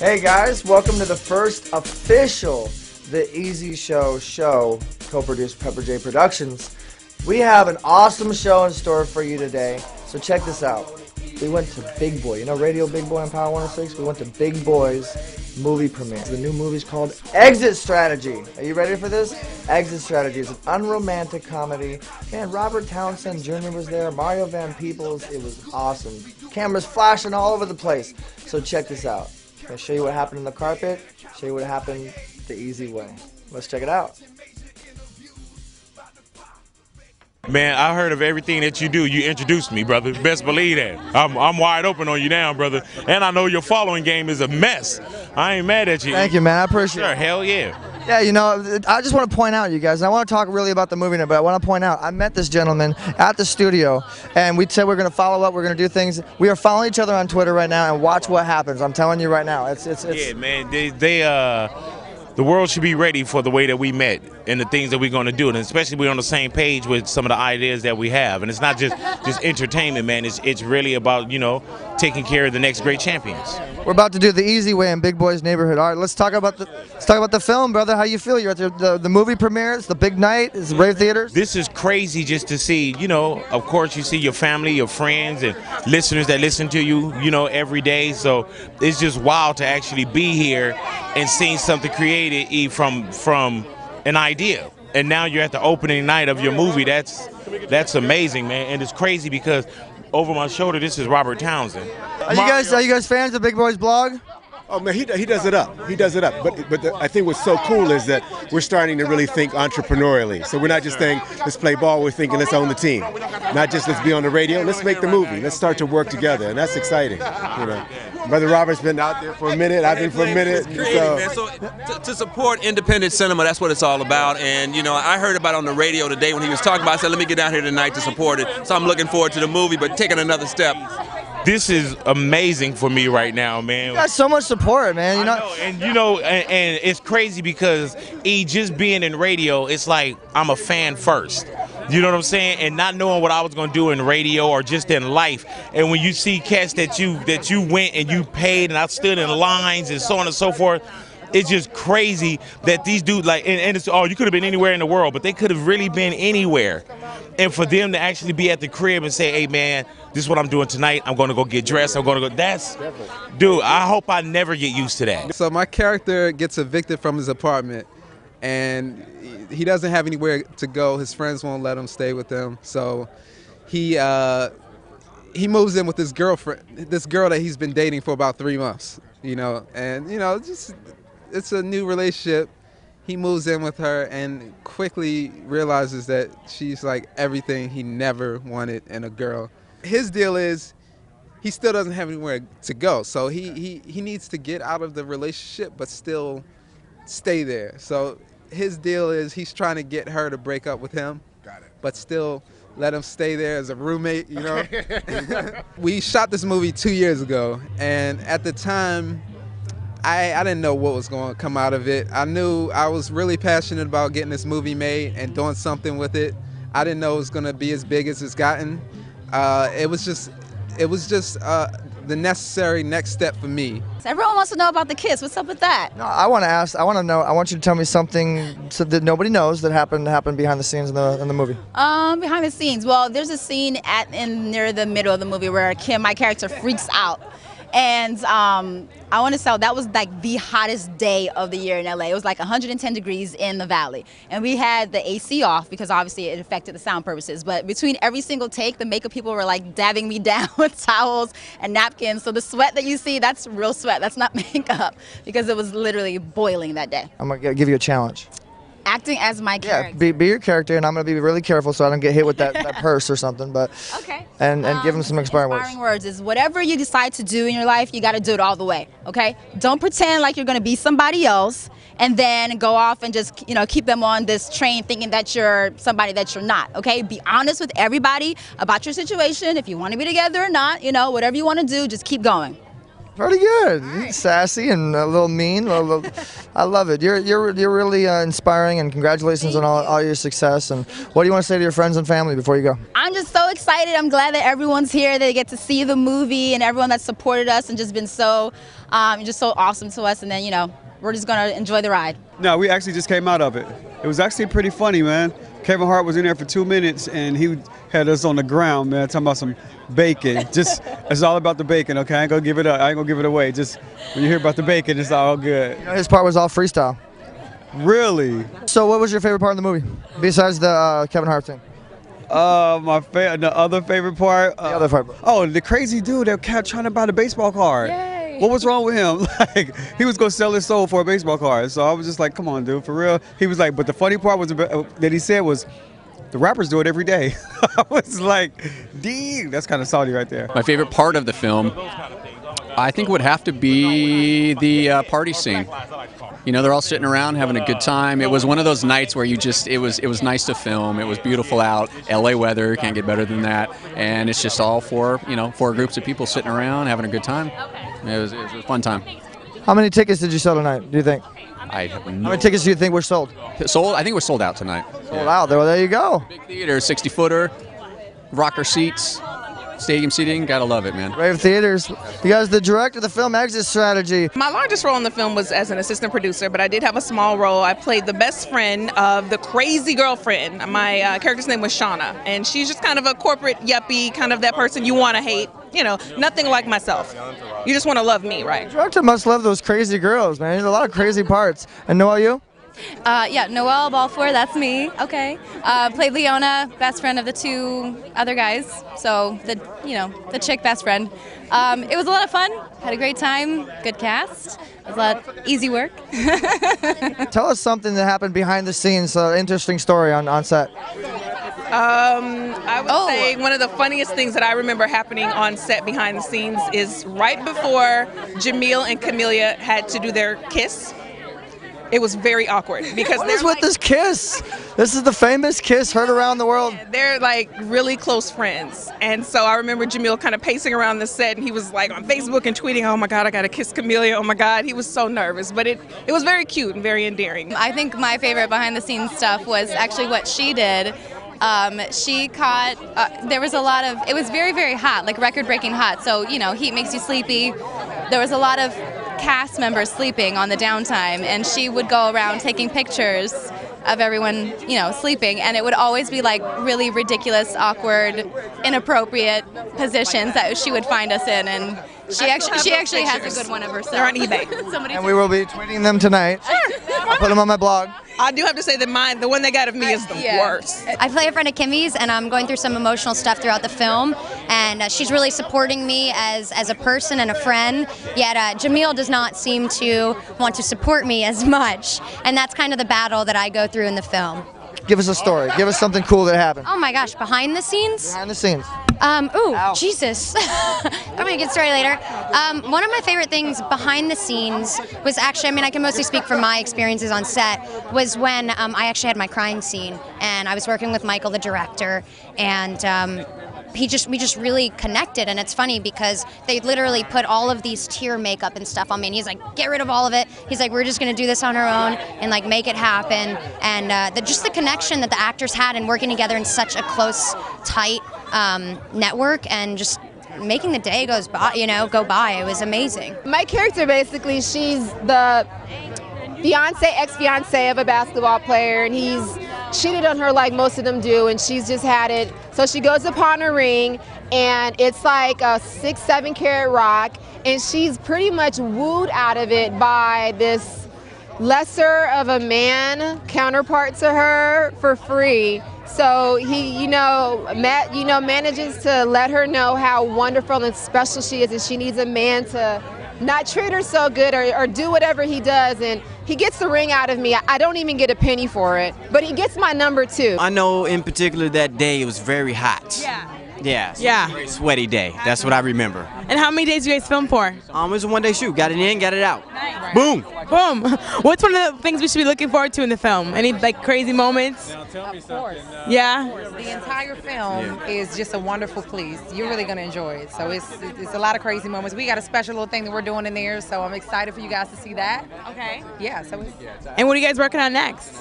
Hey guys, welcome to the first official The Easy Show co-produced Pepper J Productions. We have an awesome show in store for you today, so check this out. We went to Big Boy, you know Radio Big Boy on Power 106? We went to Big Boy's movie premiere. The new movie's called Exit Strategy. Are you ready for this? Exit Strategy is an unromantic comedy. Man, Robert Townsend Jr. was there, Mario Van Peebles. It was awesome. Cameras flashing all over the place. So check this out. I'll show you what happened in the carpet, show you what happened the easy way. Let's check it out. Man, I heard of everything that you do. You introduced me, brother. Best believe that. I'm wide open on you now, brother. And I know your following game is a mess. I ain't mad at you. Thank you, man. I appreciate it. Hell yeah. Yeah, you know, I just want to point out, you guys, and I want to talk really about the movie now, but I want to point out, I met this gentleman at the studio, and we said we're going to follow up, we're going to do things. We are following each other on Twitter right now, and watch what happens. I'm telling you right now. It's Yeah, man. The world should be ready for the way that we met and the things that we're going to do, and especially we're on the same page with some of the ideas that we have. And it's not just entertainment, man. It's really about, you know, taking care of the next great champions. We're about to do the easy way in Big Boy's neighborhood. All right, let's talk about the film, brother. How you feel? You're at the movie premiere. It's the big night. It's Rave Theaters. This is crazy just to see. You know, of course, you see your family, your friends, and listeners that listen to you, you know, every day. So it's just wild to actually be here and seeing something created from an idea. And now you're at the opening night of your movie. That's amazing, man. And it's crazy because over my shoulder, this is Robert Townsend. Are you guys fans of Big Boy's blog? Oh man, he does it up. He does it up. But I think what's so cool is that we're starting to really think entrepreneurially. So we're not just saying let's play ball. We're thinking let's own the team. Not just let's be on the radio. Let's make the movie. Let's start to work together, and that's exciting. You know, Brother Robert's been out there for a minute. I've been for a minute. So to support independent cinema, that's what it's all about. And you know, I heard about it on the radio today when he was talking about it. I said, let me get down here tonight to support it. So I'm looking forward to the movie, but taking another step. This is amazing for me right now, man. You got so much support, man. You know, and it's crazy because just being in radio, it's like I'm a fan first. You know what I'm saying? And not knowing what I was gonna do in radio or just in life. And when you see cats that you went and you paid, and I stood in lines and so on and so forth. It's just crazy that these dudes, like, and it's, you could have been anywhere in the world, but they could have really been anywhere. And for them to actually be at the crib and say, hey, man, this is what I'm doing tonight. I'm going to go get dressed. I'm going to go. Dude, I hope I never get used to that. So my character gets evicted from his apartment, and he doesn't have anywhere to go. His friends won't let him stay with them. So he moves in with this girl that he's been dating for about 3 months, you know, and, you know, just... It's a new relationship. He moves in with her and quickly realizes that she's like everything he never wanted in a girl. His deal is he still doesn't have anywhere to go, so he needs to get out of the relationship but still stay there. So his deal is he's trying to get her to break up with him, but still let him stay there as a roommate, you know? We shot this movie 2 years ago, and at the time, I didn't know what was going to come out of it. I knew I was really passionate about getting this movie made and doing something with it. I didn't know it was going to be as big as it's gotten. It was just the necessary next step for me. Everyone wants to know about the kiss. What's up with that? No, I want you to tell me something that nobody knows that happened behind the scenes in the movie. Behind the scenes. Well, there's a scene near the middle of the movie where Kim, my character, freaks out. And I want to say that was like the hottest day of the year in LA. It was like 110 degrees in the valley. And we had the AC off because obviously it affected the sound purposes. But between every single take, the makeup people were like dabbing me down with towels and napkins. So the sweat that you see, that's real sweat. That's not makeup because it was literally boiling that day. I'm going to give you a challenge. Acting as my character. Yeah, be your character, and I'm going to be really careful so I don't get hit with that purse or something. But okay. And give them some inspiring words. Inspiring words is whatever you decide to do in your life, you got to do it all the way, okay? Don't pretend like you're going to be somebody else and then go off and just, you know, keep them on this train thinking that you're somebody that you're not, okay? Be honest with everybody about your situation. If you want to be together or not, you know, whatever you want to do, just keep going. Pretty good. Right. Sassy and a little mean. I love it. You're really inspiring, and congratulations on all your success. And what do you want to say to your friends and family before you go? I'm just so excited. I'm glad that everyone's here. They get to see the movie, and everyone that supported us and just been so awesome to us. And then, you know, we're just gonna enjoy the ride. No, we actually just came out of it. It was actually pretty funny, man. Kevin Hart was in there for 2 minutes, and he had us on the ground, man, talking about some bacon. Just, it's all about the bacon, okay? I ain't gonna give it up. I ain't gonna give it away. Just when you hear about the bacon, it's all good. You know, his part was all freestyle. Really? So what was your favorite part of the movie, besides the Kevin Hart thing? The other favorite part? The other part. Oh, the crazy dude that kept trying to buy the baseball card. Yay. What was wrong with him? Like, he was gonna sell his soul for a baseball card. So I was just like, come on, dude, for real. He was like, but the funny part was that he said was, the rappers do it every day. I was like, dang, that's kind of salty right there. My favorite part of the film, I think, would have to be the party scene. You know, they're all sitting around having a good time. It was one of those nights where it was nice to film. It was beautiful out. LA weather, can't get better than that. And it's just all four groups of people sitting around having a good time. It was a fun time. How many tickets did you sell tonight, do you think? I have no. How many tickets do you think were sold? Sold? I think we're sold out tonight. Sold out. Well, there you go. Big theater, 60-footer, rocker seats, stadium seating. Gotta love it, man. Rave Theaters. You guys, the director of the film Exit Strategy. My largest role in the film was as an assistant producer, but I did have a small role. I played the best friend of the crazy girlfriend. My character's name was Shauna, and she's just kind of a corporate yuppie, kind of that person you want to hate. You know, nothing like myself. You just want to love me, right? The director must love those crazy girls, man. There's a lot of crazy parts. And Noelle, you? Yeah, Noelle Balfour, that's me. Okay. Played Leona, best friend of the two other guys. So the chick best friend. It was a lot of fun. Had a great time. Good cast. It was a lot of easy work. Tell us something that happened behind the scenes. Interesting story on set. I would say one of the funniest things that I remember happening on set behind the scenes is right before Jamil and Camelia had to do their kiss. It was very awkward because what is with this kiss? This is the famous kiss heard around the world. They're like really close friends, and so I remember Jamil kind of pacing around the set, and he was like on Facebook and tweeting, "Oh my God, I gotta kiss Camelia! Oh my God!" He was so nervous, but it was very cute and very endearing. I think my favorite behind the scenes stuff was actually what she did. She caught, there was a lot of, it was very, very hot, like record-breaking hot, so, you know, heat makes you sleepy. There was a lot of cast members sleeping on the downtime, and she would go around taking pictures of everyone, you know, sleeping, and it would always be like really ridiculous, awkward, inappropriate positions that she would find us in, and she actually has a good one of herself. They're on eBay. And we will be tweeting them tonight. I'll put them on my blog. I do have to say that the one they got of me is the worst. I play a friend of Kimmy's, and I'm going through some emotional stuff throughout the film, and she's really supporting me as a person and a friend, yet Jamil does not seem to want to support me as much, and that's kind of the battle that I go through in the film. Give us a story. Give us something cool that happened. Oh my gosh, behind the scenes? Behind the scenes. Jesus. That'll be a good story later. One of my favorite things behind the scenes was actually, I mean, I can mostly speak from my experiences on set, was when I actually had my crying scene, and I was working with Michael, the director, and we just really connected. And it's funny because they literally put all of these tear makeup and stuff on me, and he's like, get rid of all of it. He's like, we're just gonna do this on our own and like make it happen. And just the connection that the actors had and working together in such a close, tight network, and just making the day go by. It was amazing. My character, basically, she's the ex-fiance of a basketball player, and he's cheated on her like most of them do, and she's just had it. So she goes to pawn her ring, and it's like a 6-7 carat rock, and she's pretty much wooed out of it by this lesser of a man counterpart to her for free. So he, manages to let her know how wonderful and special she is, and she needs a man to not treat her so good or do whatever he does, and he gets the ring out of me. I don't even get a penny for it, but he gets my number too. I know in particular that day it was very hot. Yeah. Yeah. Yeah. Very sweaty day. That's what I remember. And how many days do you guys film for? It was a one-day shoot. Got it in, got it out. Nice. Boom. Boom. What's one of the things we should be looking forward to in the film? Any like crazy moments? Of course. Yeah. The entire film is just a wonderful piece. You're really going to enjoy it. So it's a lot of crazy moments. We got a special little thing that we're doing in there, so I'm excited for you guys to see that. Okay. Yeah. So. And what are you guys working on next?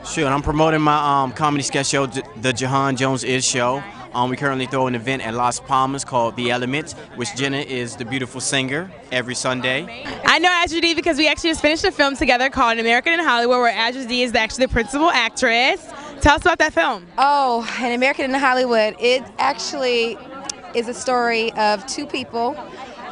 Sure. I'm promoting my comedy sketch show, The Jahan Jones Is Show. We currently throw an event at Las Palmas called The Element, which Jenna is the beautiful singer every Sunday. I know Asher D because we actually just finished a film together called An American in Hollywood, where Asher D is actually the principal actress. Tell us about that film. Oh, An American in Hollywood. It actually is a story of two people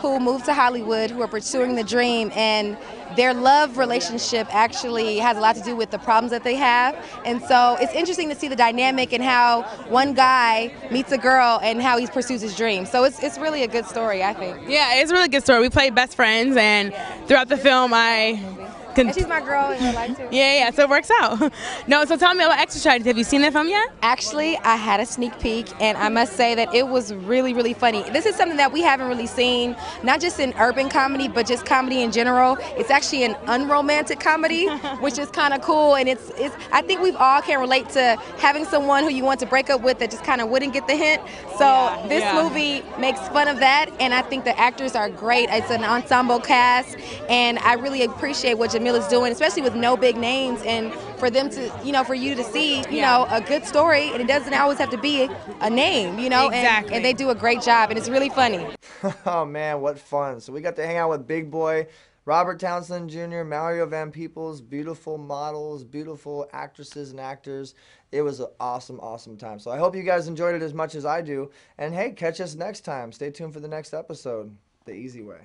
who moved to Hollywood, who are pursuing the dream, and their love relationship actually has a lot to do with the problems that they have. And so it's interesting to see the dynamic and how one guy meets a girl and how he pursues his dream. So it's really a good story, I think. Yeah, it's a really good story. We played best friends, and throughout the film and she's my girl in real life too. Yeah, so it works out. No, so tell me about Extra Charity. Have you seen that film yet? Actually, I had a sneak peek, and I must say that it was really, really funny. This is something that we haven't really seen, not just in urban comedy, but just comedy in general. It's actually an unromantic comedy, which is kind of cool, and it's. I think we all can relate to having someone who you want to break up with that just kind of wouldn't get the hint. So this movie makes fun of that, and I think the actors are great. It's an ensemble cast, and I really appreciate what Jamil is doing, especially with no big names, and for them to, for you to see, a good story, and it doesn't always have to be a name, Exactly. and they do a great job, and it's really funny. Oh man, what fun. So we got to hang out with Big Boy, Robert Townsend Jr., Mario Van Peebles, beautiful models, beautiful actresses and actors. It was an awesome, awesome time. So I hope you guys enjoyed it as much as I do. And hey, catch us next time. Stay tuned for the next episode, The Easy Way.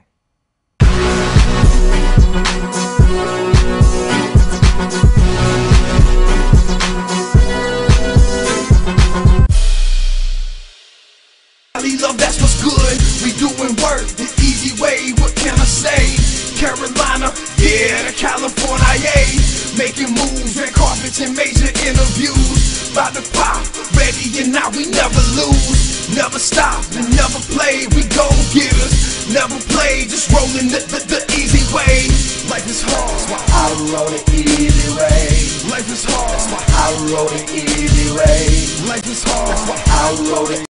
Love, that's what's good. We doing work the easy way. What can I say? Carolina, yeah, to California, making moves and carpets and major interviews. About to pop, ready and now we never lose. Never stop and never play. We go getters, never play. Just rolling the easy way. Life is hard, that's why I roll the easy way. Life is hard, that's why I roll the easy way. Life is hard, that's why I roll it.